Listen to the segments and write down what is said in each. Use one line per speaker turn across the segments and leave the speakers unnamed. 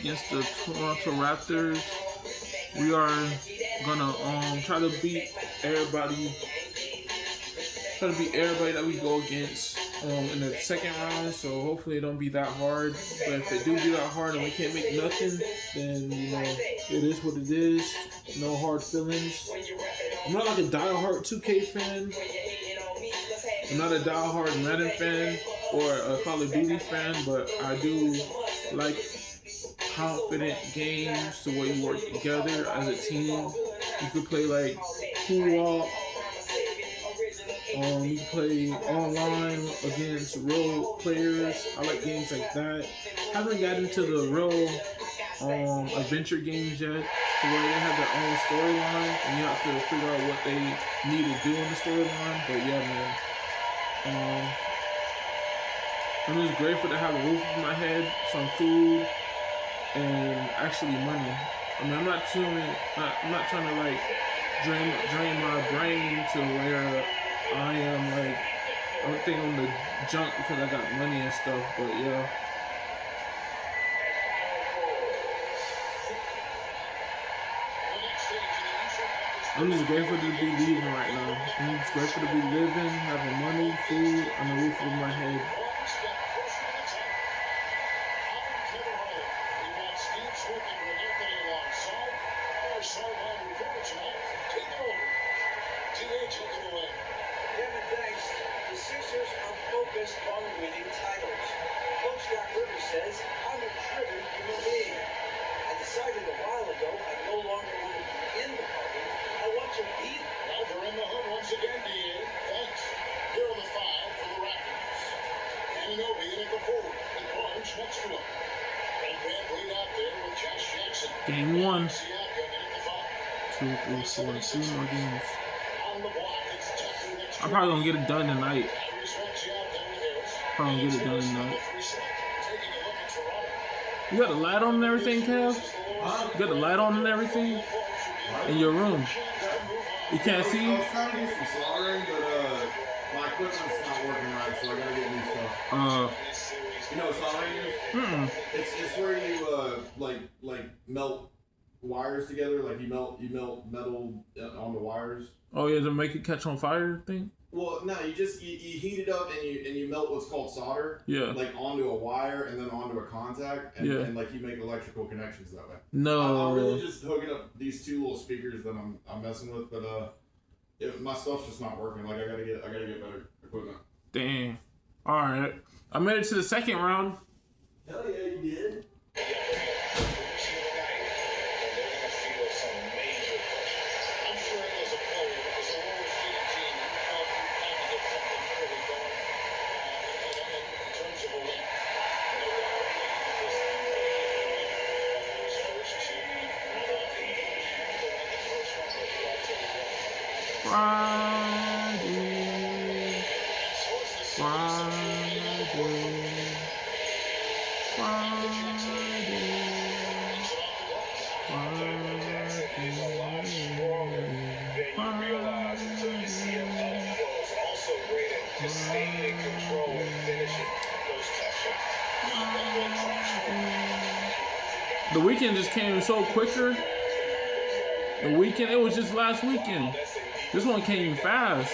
against the Toronto Raptors. We are gonna try to beat everybody. Try to beat everybody that we go against in the second round. So hopefully it don't be that hard. But if it do be that hard and we can't make nothing, then it is what it is. No hard feelings. I'm not like a diehard 2K fan. I'm not a diehard Madden fan or a Call of Duty fan, but I do like confident games to where you work together as a team. You could play like co-op. You can play online against real players. I like games like that. Haven't gotten into the real adventure games yet, to where they have their own storyline and you have to figure out what they need to do in the storyline. But yeah, man. I'm just grateful to have a roof over my head, some food, and actually money. I mean, I'm not trying to like drain my brain to where I am like, I don't think I'm the junk because I got money and stuff. But yeah. I'm just grateful to be leaving right now. I'm just grateful to be living, having money, food, and a roof over my head.
On winning titles. Coach Doc Rivers says, I'm a driven human being. I decided a while ago I no longer want to be in the party. I want to be there. Well, they're in the hood once again, D.A. Thanks. Here are the five for the Raptors. Anunoby in at the forward, and Barnes next to him. And Grant laid out there with Josh Jackson.
Game 1. 2, 3, 4, 2 more games. I'm probably going to get it done tonight. Probably get it done tonight. You got the light on and everything, Kev? You got the light on and everything? In your room? You can't see?
I was trying to do some soldering, but my equipment's not working right, so I gotta get new stuff. You know what soldering is? It's where you like melt wires together, like you melt metal on the wires.
Oh yeah, to make it catch on fire thing?
Well, no, you heat it up and you melt what's called solder. Yeah. Like onto a wire and then onto a contact, and like you make electrical connections that way.
No.
I'm really just hooking up these two little speakers that I'm messing with, but my stuff's just not working. Like I gotta get better equipment.
Damn. All right, I made it to the second round.
Hell yeah, you did.
The weekend just came so quicker. The weekend, it was just last weekend. This one came fast.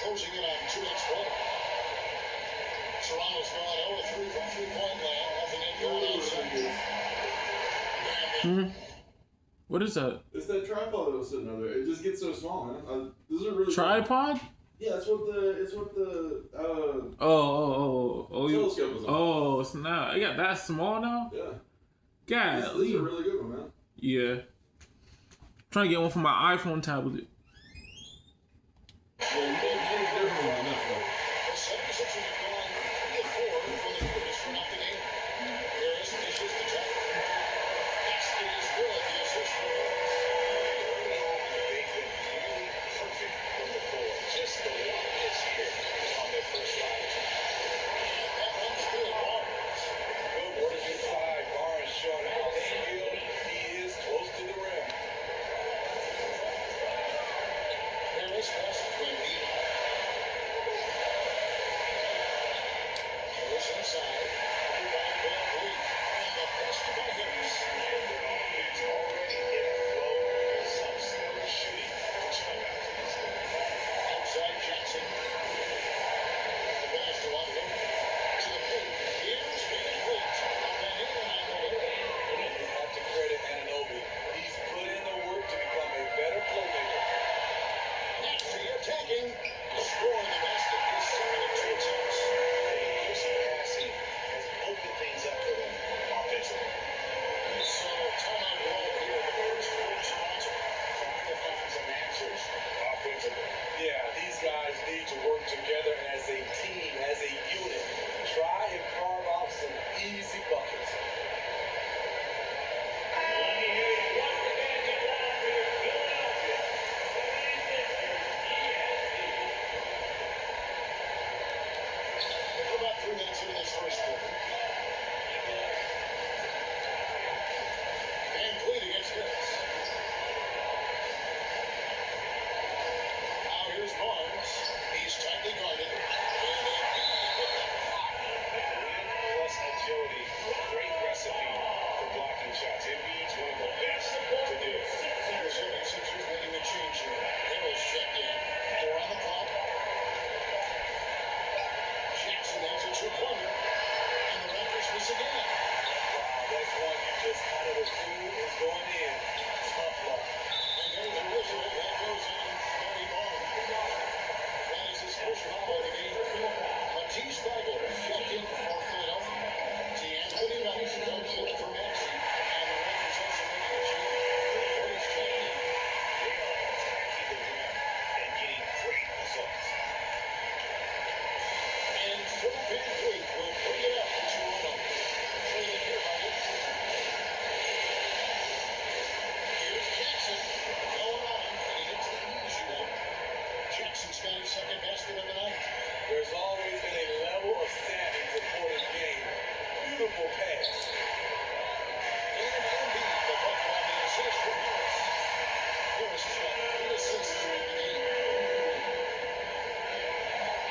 Closing in on 2x1. Toronto's gone 0-3 from three-point land.
What is that?
It's that tripod that was sitting over there. It just gets so small, man. This is a really
tripod.
Yeah, it's what the
telescope
was on.
Oh, it's not. I got that small now.
Yeah.
God,
This is a really good one, man.
yeah. Trying to get one for my iPhone tablet.
Yeah, you need a different one. That's right.
The 76ers have gone 3-4 from the British for not the game. Harris dishes the top. This is good. The assist for
They've been really perfect from the floor. Just the one miss here on their first drive.
that runs good. Barnes.
Good work inside. Barnes showing how skilled he is close to the rim.
Harris passes to Embiid. Harris inside. Rebound Van Vliet. And the best by Harris.
Their offense already in a flow. Some stellar shooting to jump out to this game.
Outside Jackson. The pass to Otto. To the paint. Here's Van Vliet. Up and in and out of the way.
You have to credit Anunoby. He's put in the work to become a better playmaker.
Nasty attacking. Scoring the basket. His second and 2 attempts.
His passing has opened things up for them offensively.
So timeout ball here in the first for Toronto.
Trying to find some answers offensively. Yeah, these guys need to work together as a team, as a unit. Try and carve out some easy buckets.
We're about 3 minutes into this first quarter. Van Vliet against Harris. Now here's Barnes. He's tightly guarded. And Embiid with the block.
Length plus agility, great recipe for blocking shots. Embiid's one of the best to do.
The 76ers making the change here. Harris checked in. 4 on the clock. Jackson enters a corner. And the Raptors miss again.
That's one you just kind of assume is going in. Tough luck.
And there's a whistle that goes on Scotty Barnes. That is his first foul of the game. Matisse Thybulle checked in for Philadelphia. D'Anthony Melton comes in for Maxey. And the Raptors also making a change. Curtis checked in.
They are attacking the rim and getting great results.
And Phil Van Vliet will bring it up to Toronto. Trailing here by 8. Here's Jackson. Going on. And he hits the easy one. Jackson's got his second basket of the night.
There's always been a level of savvy to Porter's game. Beautiful pass.
And Embiid, the bucket on the assist for Harris. Harris has got 3 assists in the game.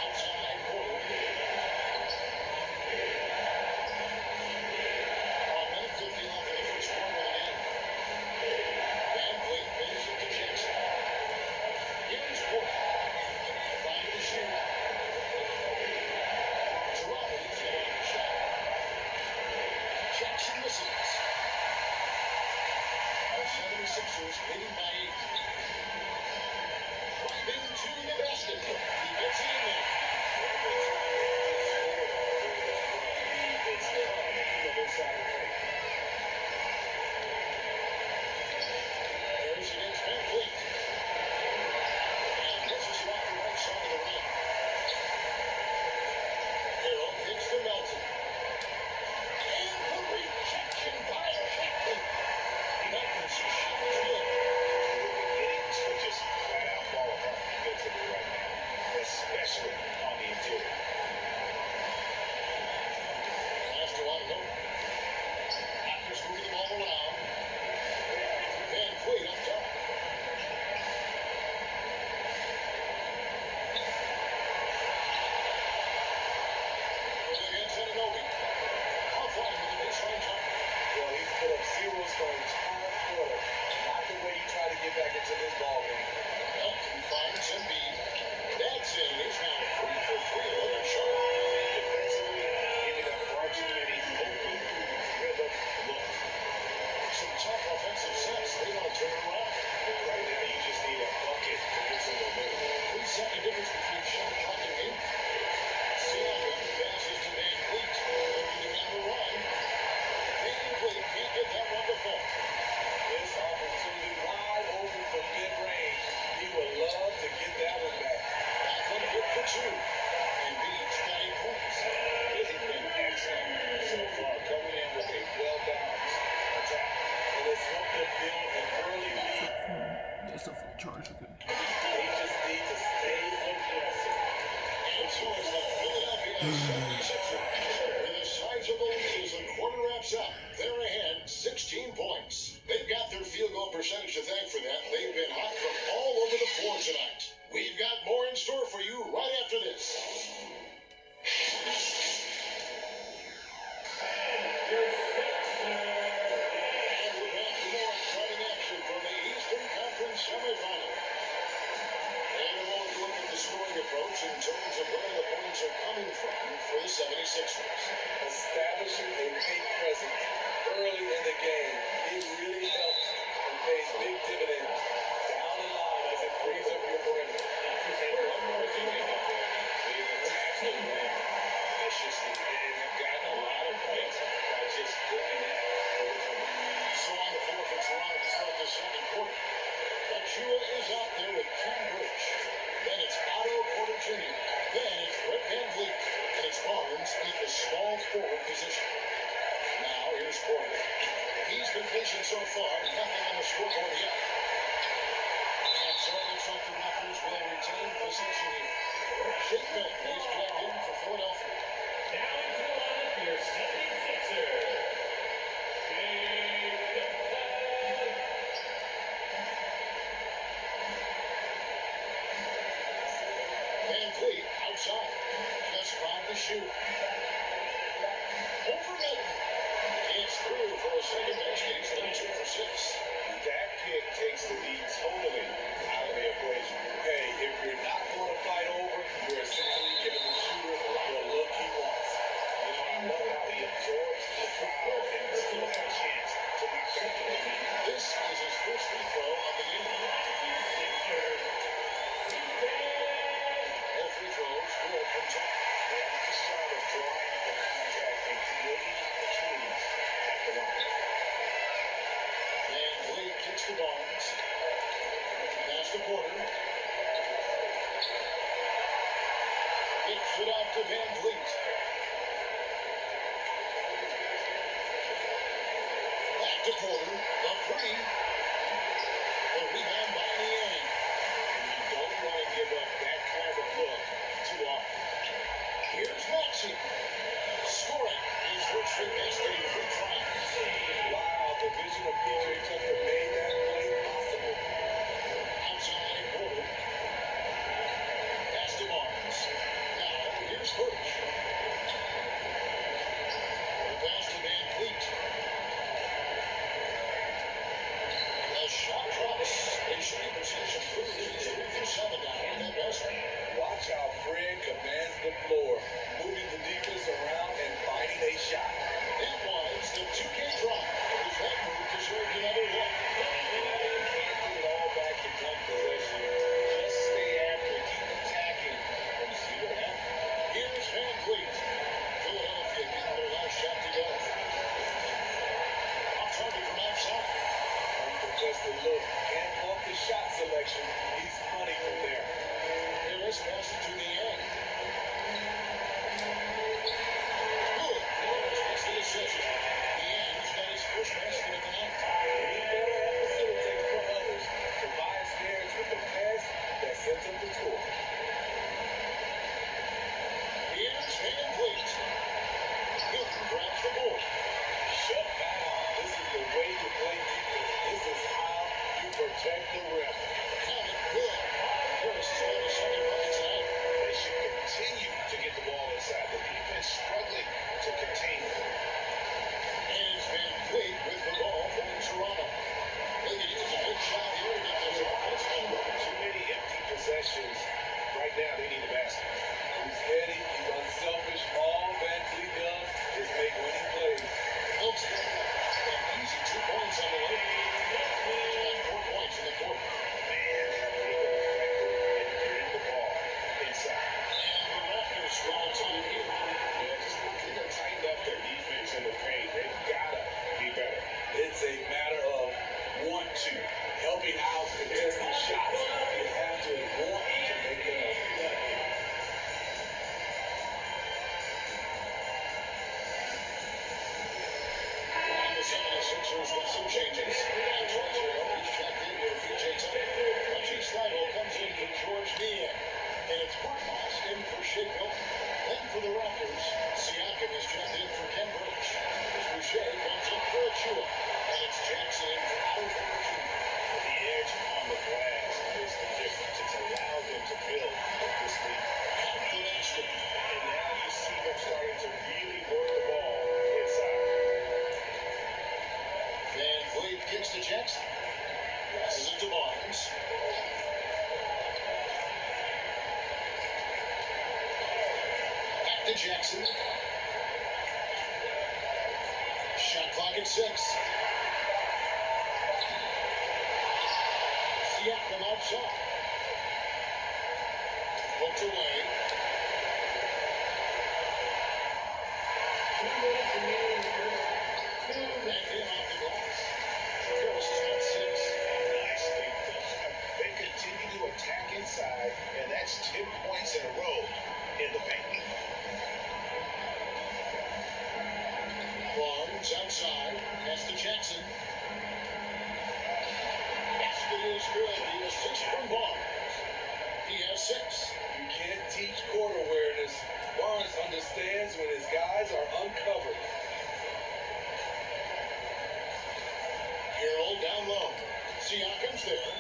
Outside Porter. A minute 50 left in the first quarter of the game. Van Vliet finishes to Jackson. Here's Porter. Trying to shoot. Toronto is in on the shot. Jackson misses. The 76ers leading by 8. Driving to the basket. He gets it in there.
It's tough on the other side of the paint.
Harris against Van Vliet. And this is off the right side of the rim. Harrell hits to Melton. And the rejection by Jackson. Melton's shot is good.
We're beginning to just flat out fall apart defensively right now, especially on the interior.
Pass to Otto. Raptors moving the ball around. Van Vliet up top. Against Anunoby. Off line with a baseline jumper.
Well, he's put up zeros for an entire quarter. Not the way you try to get back into this ball game.
Melton finds Embiid. That's it. He's now 3 for 3, 11 short.
Defensively, giving up far too many open rhythm looks.
Some tough offensive sets. They want to turn it around.
Right now, you just need a bucket to get some momentum.
3-second difference between shot clock and game. Siakam passes to Van Vliet. Looking to run the run. Van Vliet can't get 76ers. With a sizable lead as the quarter wraps up, they're ahead 16 points. They've got their field goal percentage to thank for that. They've been hot from all over the floor tonight. We've got more in store for you right after this. Semifinal. And we'll look at the scoring approach in terms of where the points are coming from for the 76ers.
Establishing a paint presence early in the game, it really helps and pays big dividends down the line as it frees up your perimeter. And one more thing they have there, they've attacked the rim viciously and have gotten a lot of points by just doing that over time.
So on the floor for Toronto to start the second quarter. Chua is out there with Ken Bridge. Then it's Otto Porter Jr. Then it's Brett Van Vliet. And it's Barnes in the small forward position. Now here's Porter. He's been patient so far. Nothing on the scoreboard yet. And so it looks like the Raptors will retain possession here. Shake Milton is checked in for Philadelphia.
Now into the lineup, your 76ers.
Van Vliet outside. Just 5 to shoot. Over Milton. It's through for a second basket. He's only 2 for 6.
That pick takes the lead totally out of the equation. Hey, if you're not going to fight over, you're essentially giving the shooter the look he wants. I love how he absorbs the foul and still has a chance to knock back the lead.
This is his first free throw of the game. All free throws good from top.
They have a shot of drawing the contact and creating opportunities at the line.
Van Vliet kicks to Barnes. Pass to Porter. Kicks it out to Van Vliet. Back to Porter. The three. The rebound by Niang.
You don't want to give up that kind of look too often.
Here's Maxey. Scoring his first straight basket in 3 tries.
Wow, the vision of PJ Tucker made that play possible.
Outside Porter. Pass to Barnes. Now here's Birch. The pass to Van Vliet. kicks to Jackson. Passes it to Barnes. Back to Jackson. Shot clock at 6. Siakam outside. Poked away.
2 minutes remaining in the first half.
Back in off the glass. Harris has got 6.
Nicely done. They continue to attack inside, and that's 10 points in a row in the paint.
Barnes outside. Pass to Jackson. Basket is good. The assist from Barnes. He has 6.
You can't teach court awareness. Barnes understands when his guys are uncovered.
Harold down low. Siakam's there.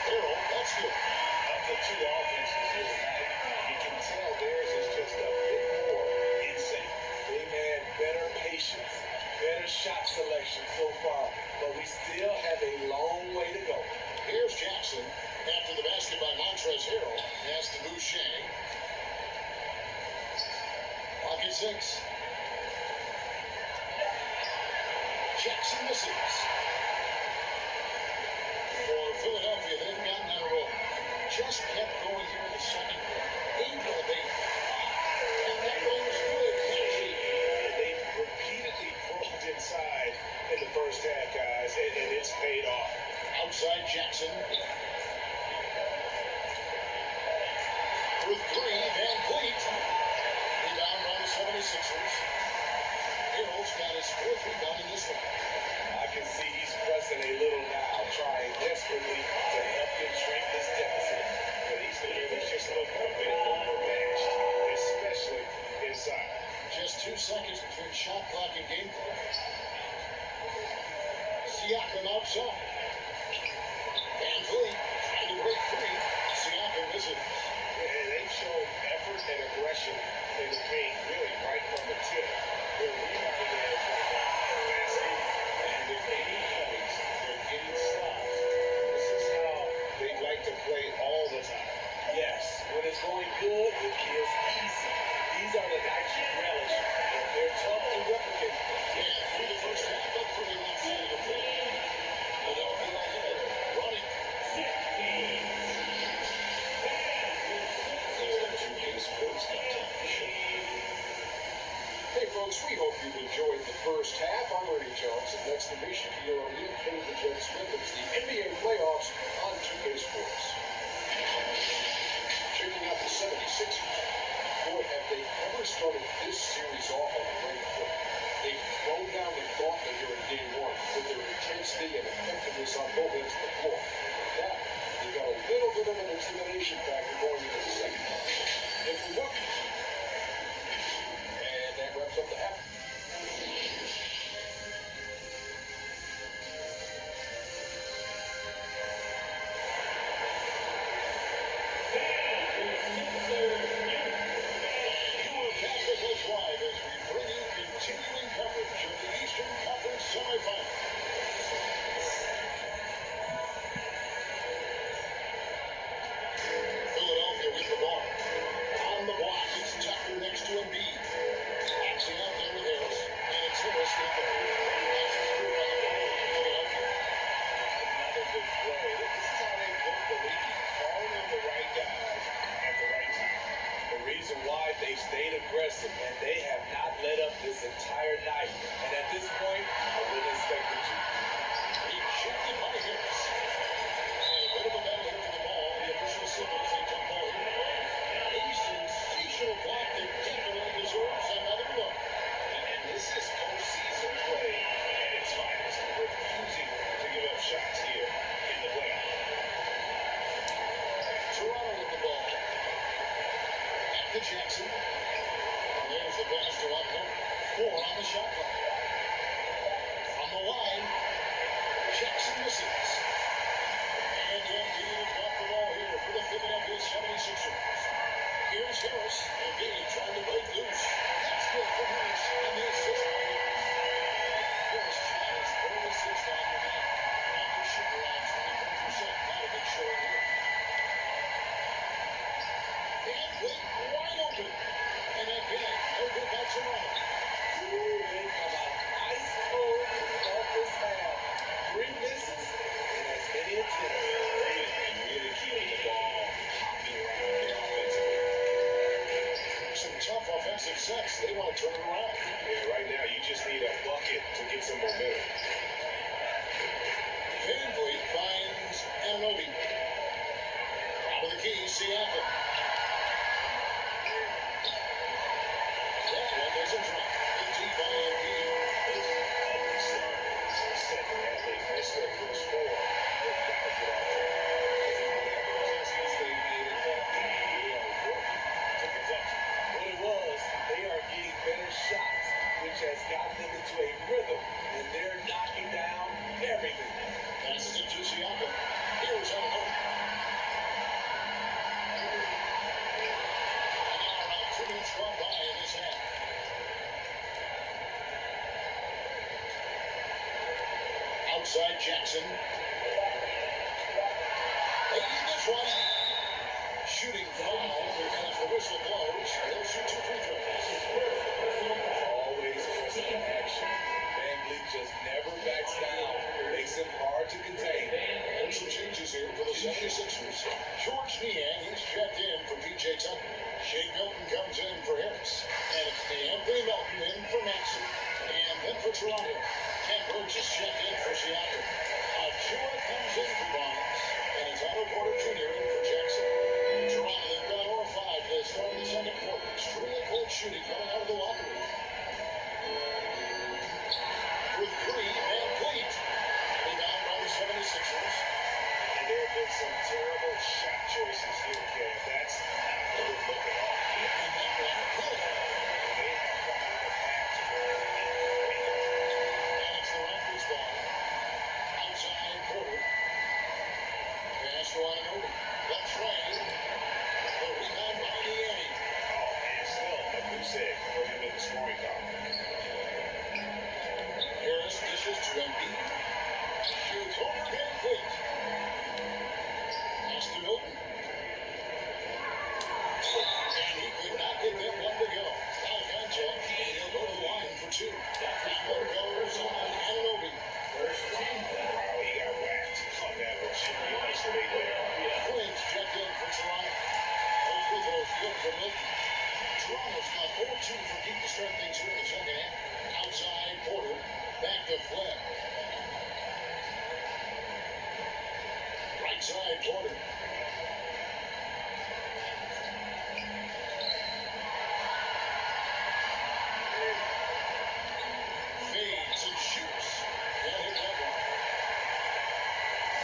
Harold, that's good.
Of the two offenses here tonight, you can tell theirs is just a bit more insane.
They've had better patience, better shot selection so far, but we still have a long way to go.
Here's Jackson. After the basket by Montrezl Harrell. Pass to Boucher. Clock at 6. Jackson misses. For Philadelphia, they've gotten on a roll. Just kept going here in the second quarter. 8 of 8. And that one's good. Catchy.
They've repeatedly probed inside in the first half, guys, and it's paid off.
Outside Jackson. For 3, Van Vliet. Rebound by the 76ers. Harold's got his 4th rebound in this one.
I can see he's pressing a little now, trying desperately to help them shrink this deficit.
But these defenders just look a bit overmatched, especially inside.
Just 2 seconds between shot clock and game clock. Siakam outside. Van Vliet trying to break free. Siakam misses.
And they've shown effort and aggression in the paint, really right from the tip. They're rebounding edge right now. Basket, and they're getting points. They're getting stops. This is how they like to play all the time.
Yes, when it's going good, it feels easy. These are the nights you relish. They're tough to replicate.
And through the first half, up 31-34. Philadelphia ahead. Running.
Hey folks, we hope you've enjoyed the first half. I'm Ernie Jones, and next to me, Shaquille O'Neal, Kenny the Jet Smith. It's the NBA playoffs on 2K Sports. Checking out the 76ers. Boy, have they ever started this series off on the right foot. They've thrown down the gauntlet here in game 1 with their intensity and effectiveness on both ends of the floor. Now, they've got a little bit of an intimidation factor going into the second half. If we look, and that wraps up the half.
You are back with us live as we Outside Jackson. They need this one. Shooting foul, and as the whistle blows, they'll shoot 2 free throws.
Always pressing action. Van Vliet just never backs down. Makes him hard to contain.
And some changes here for the 76ers. George Niang, he's checked in for P.J. Tucker. Shake Milton comes in for Harris. And it's Anthony Melton in for Maxey. And then for Toronto, Ken Burge is checked in for Seattle. Achua comes in for Bonds. And it's Otto Porter Jr. in for Jackson. Toronto, they've got 0 of 5 to start the second quarter. Extremely cold shooting coming out of the locker room. With 3, Van Vliet. Rebound by the 76ers.
And there have been some terrible shot choices here, Kev. That's not a good look at all.
And then Van Vliet.
They have come out of half to
And it's the Raptors ball. Outside Porter. Pass to Ananobi. Left Trey. The rebound by Niang.
Oh, and still, like we said, put him in the scoring column.
Harris dishes to Embiid. Shoots over Van Vliet. Pass to Milton. And he could not get that one to go. Out of contact, and he'll go to the line for 2. That one goes on Ananobi.
Wow, he got whacked on that one. Should be isolated there.
Flynn's checked in for Toronto. Those free throws good for Milton. Toronto's got 0-2 for deep to start things here in the second half. Outside Porter. Back to Flynn. Right side Porter. Fades and shoots. Can't hit that one.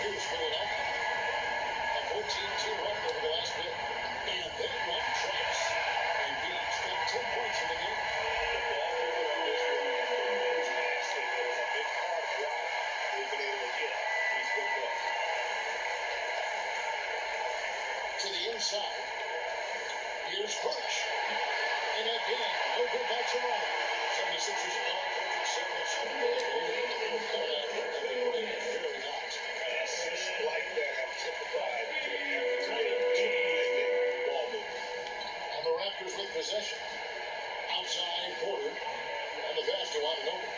Here's Philadelphia. A 14-2 run over the last bit. And then one traps. And Beach got 10 points in the game.
The ball movement on this one is fantastic. It was a big part of why they've been able to get these good looks.
To the inside. Here's Birch. And again, no good by Toronto. 76ers are down 7-7. Coming out here, and they were very hot.
Assists like that have typified their efforts to get a terrific ball movement.
And the Raptors with possession. Outside Porter. And the pass to Ananobi.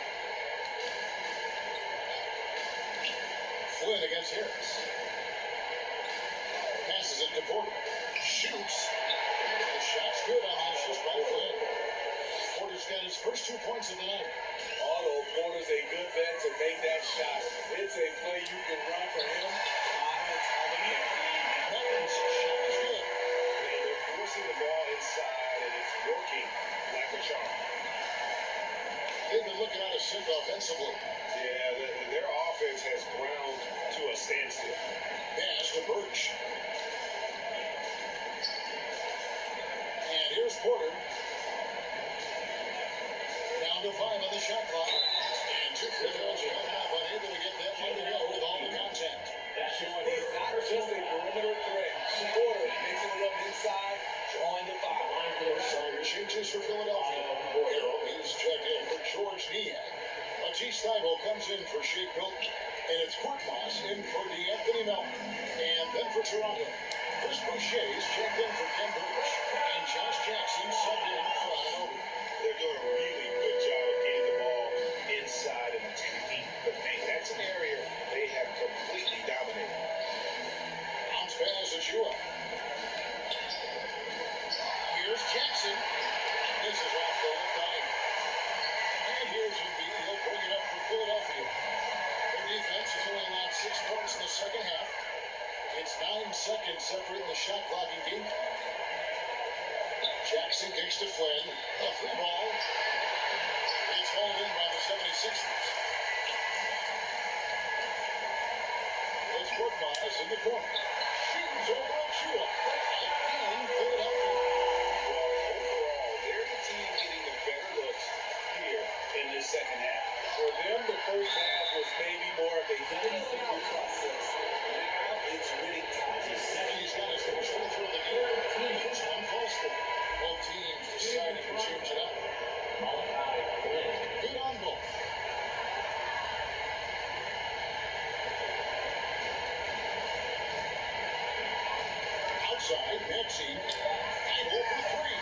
Flynn against Harris. Passes it to Porter. Shoots. The shot's good on the assist by Flynn. Porter's got his first 2 points of the night.
Although Porter's a good bet to make that shot, it's a play you can run for him time and time again.
Melton's shot is good.
They're forcing the ball inside, and it's working like a charm.
They've been looking out of sync offensively.
Yeah, their offense has ground to a standstill.
Pass to Birch. And here's Porter. Down to 5 on the shot clock. And 2 free throws coming up, unable to get that one to go with all the contact.
Showing he's not just a perimeter threat. Porter mixing it up inside, drawing the foul.
Changes for Philadelphia. Harrell is checked in for George Niang. Matisse Thybulle comes in for Shake Milton. And it's Korkmaz in for Anthony Melton. And then for Toronto, Chris Boucher is checked in for Ken Burge. And Josh Jackson subbed in for Ananobi.
They're doing a really good job of getting the ball inside and attacking the paint. That's an area they have completely dominated.
Bounce pass to Achua. Here's Jackson. This is off the left eye. And here's Embiid. He'll bring it up for Philadelphia. Their defense has only allowed 6 points in the second half. It's 9 seconds separating the shot clock in game. Jackson kicks to Flynn. A 3-ball. It's hauled in by the 76ers. It's Korkmaz in the corner. Shoots over Achua. Again, Philadelphia.
Well, overall, they're the team getting the better looks here in this second half. For them, the first half was maybe more of a thinking process. Now it's winning time.
He's got his first free throw of the game. First one falls for. Both teams decided to change it up. Good on both. outside. Maxey. Angle for three.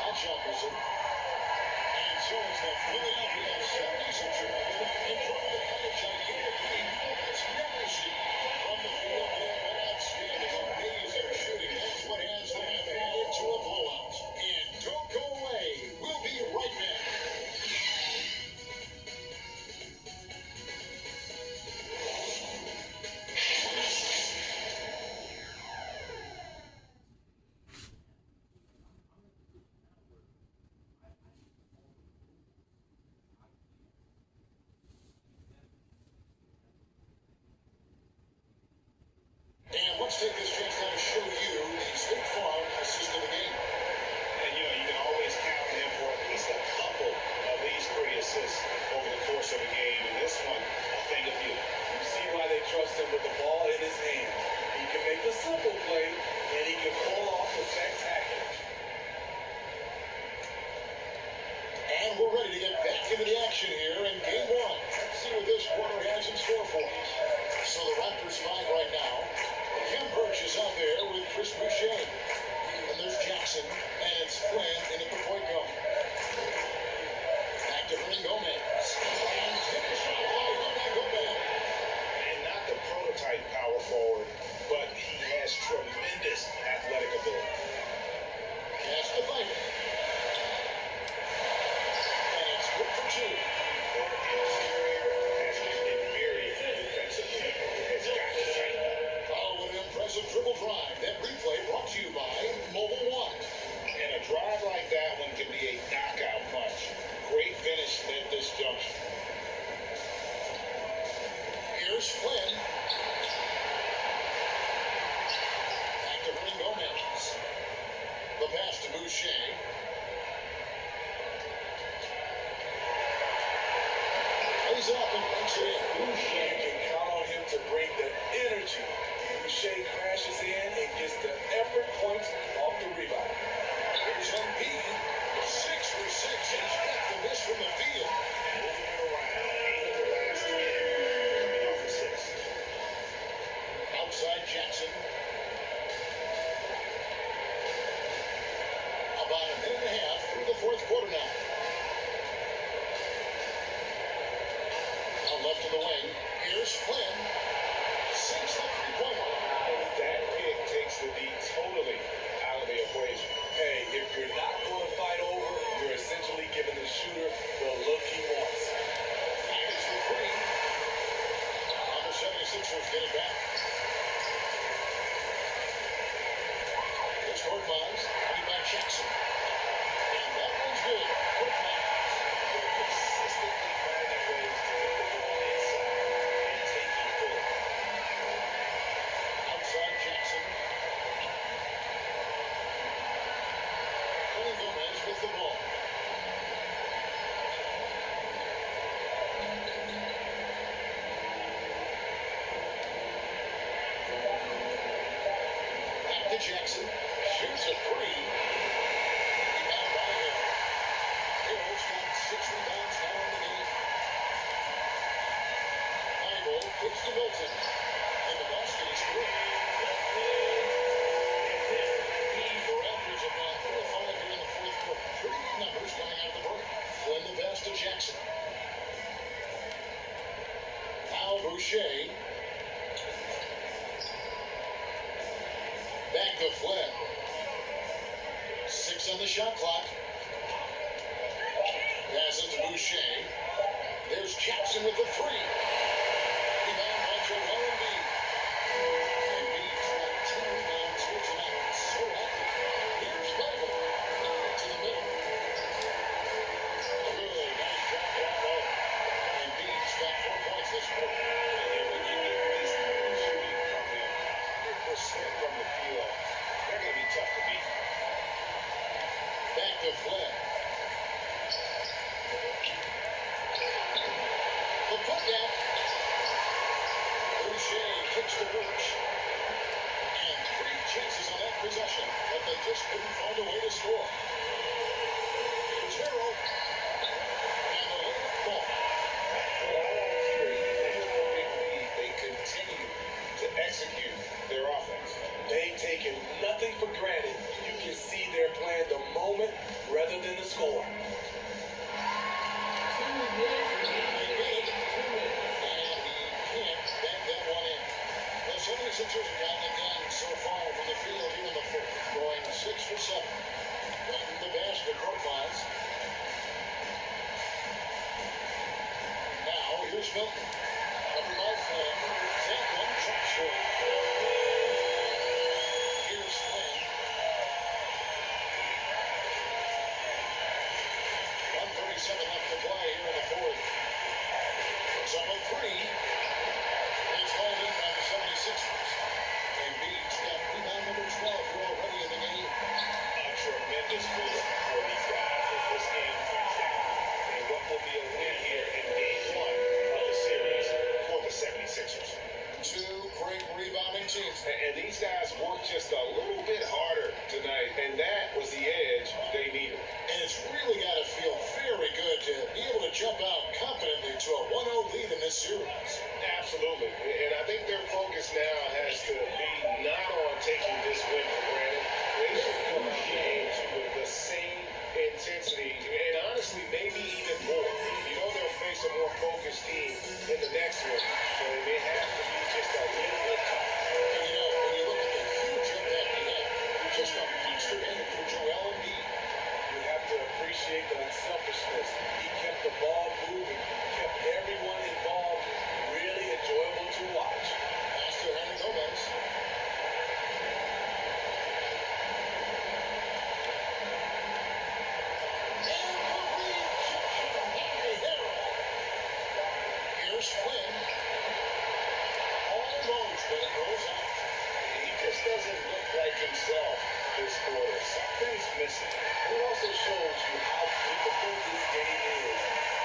That shot was in. And so it's the Philadelphia 76ers. And trying to cut a gigantic lead. It's Maxey from the field. An outstanding, amazing shooting. That's what has them headed to a blowout. And don't go away. We'll be right back. And let's take this chance now to show you the State Farm assist of the game.
And you can always count on him for at least a couple of these pretty assists over the course of a game. And this one, a thing of beauty. You see why they trust him with the ball in his hand. He can make the simple play, and he can pull off the spectacular.
And we're ready to get back into the action here in game one. Let's see what this quarter has in store for us. So the Raptors 5 right now. Kim Birch is out there with Chris Boucher. And there's Jackson, and it's Flynn in at the point guard. Back to Hernan Gomez. And finish shot by Hernan Gomez.
And not the prototype power forward, but he has tremendous athletic ability.
Pass to Viper. And it's good for two.
Their interior has been very defensively. It has got to tighten up.
Oh, what an impressive dribble drive. That replay brought to you by Mobile One.
And a drive like that one can be a knockout punch. Great finish at this junction.
Here's Flynn. Back to Hernan Gomez. The pass to Boucher. Plays it up and banks it in.
You can count on him to bring the energy. Boucher crashes in and gets the effort points off the rebound.
Here's Embiid. 6 for 6. He's got the miss from the field.
Moving it around. 8 of the last 10. Coming off a 6.
Outside Jackson. About a minute and a half through the fourth quarter now. Now left of the wing. Here's Flynn. Sinks the three-point line.
That pick takes the beat totally out of the equation. Hey, if you're not going to fight over, you're essentially giving the shooter the look he wants.
Package the three. On the 76ers get it back. It's Korkmaz. Coming back Jackson. And that one's good. Korkmaz.
They're consistently finding ways to get the ball inside and taking full.
Outside Jackson. Hernan Gomez with the ball. Back to Jackson. Shoots a three. Rebound by him. Hill's got 6 rebounds now in the game. Bible kicks to Milton. And the basket is good. The Raptors have gone 4 of 5 here in the fourth quarter. Pretty good numbers coming out of the break. Flynn the pass to Jackson. Now Boucher. Back to Flynn. 6 on the shot clock. Pass it to Boucher. There's Jackson with the three. Rebound by Joel Embiid. Embiid's got 2 rebounds here tonight. So happy. Here's Bible. To the middle. Really nice drop down low. Embiid's got 4 points this quarter.
And when you get this kind of shooting from him, 100% from the field, they're going to be tough to beat.
Back to Flynn. The put down. Boucher kicks to Birch. And 3 chances on that possession, but they just couldn't find a way to score. Here's Harrell. And the layup ball.
They continue to execute their offense. They've taken
Milton. Covered by Flynn. That one drops for him. Here's Flynn. 1:37 left to play here in the fourth. It's up a three. It's hauled in by the 76ers. Embiid's got rebound number 12 here already in the game.
A tremendous boost for these guys as this game comes down. And what will be a win here in game one of the series for the 76ers.
Two great rebounding teams.
And these guys worked just a little bit harder tonight, and that was the edge they needed.
And it's really got to feel very good to be able to jump out confidently to a 1-0 lead in this series.
Absolutely. And I think their focus now has to be not on taking this win for granted. They should come out game two with the same intensity and honestly maybe even more. You know they'll face a more focused team in the next one, so they may have to be just a little bit tough.
And you know, when you look at the huge impact he had, just a monster game for Joel Embiid.
You have to appreciate the unselfishness. He kept the ball moving, kept everyone involved, really enjoyable to watch.
Master Henry Gomez. Here's Flynn. All alone, Flynn goes out.
He just doesn't look like himself this quarter. Something's missing. It also shows you how difficult this game is.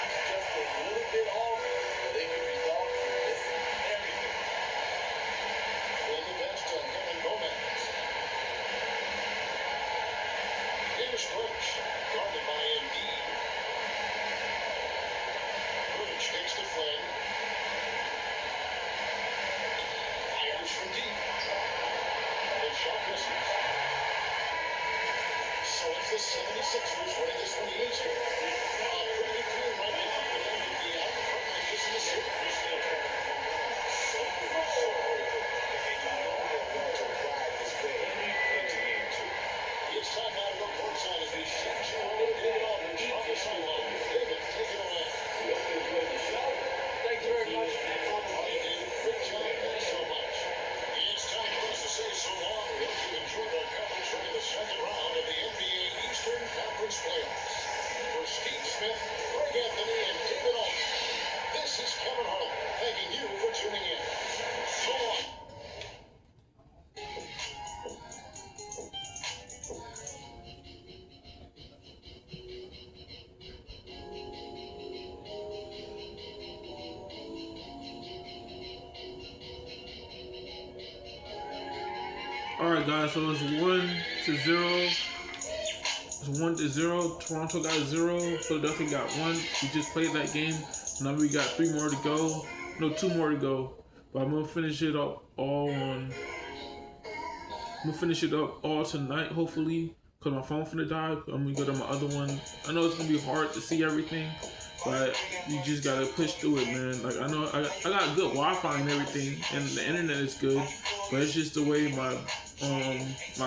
He's just a little bit off, but they can resolve from missing everything.
Flynn the best to Henry Gomez. Here's Birch, guarded by Embiid. Birch takes to Flynn. Fires from deep. The shot misses. So it's the 76ers winning this one easy. Pretty clear right now for them to be out in front like this in the series.
So critical. And you know they're going to ride this wave into game two.
It's time now to go courtside as they send you over to David Aldridge on the sideline. David, take it away.
Thank you very much.
All right, David, great job. Thanks so much. It's time for us to say so long. We hope you enjoyed our coverage during the second round of the NBA Eastern Conference Playoffs. For Steve Smith, Greg Anthony, and David Aldridge, this is Kevin Harlan thanking you for tuning in. So long.
Alright guys, so it's 1-0. It's 1-0. Toronto got 0. Philadelphia got 1. We just played that game. Now we got 3 more to go. No, 2 more to go. But I'm gonna finish it up all tonight, hopefully. Cause my phone finna die. I'm gonna go to my other one. I know it's gonna be hard to see everything, but you just gotta push through it, man. Like I know I got good Wi-Fi and everything, and the internet is good, but it's just the way my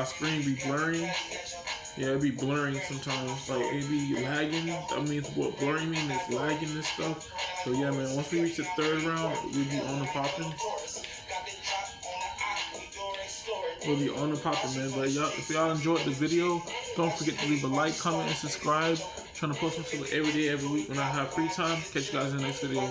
screen be blurring. Yeah, it be blurring sometimes. Like it be lagging. I mean, what blurring mean is lagging and stuff. So yeah, man. Once we reach the 3rd round, we'll be on the popping. We'll be on the popping, man. But y'all, if y'all enjoyed the video, don't forget to leave a like, comment, and subscribe. I'm trying to post something every day, every week when I have free time. Catch you guys in the next video.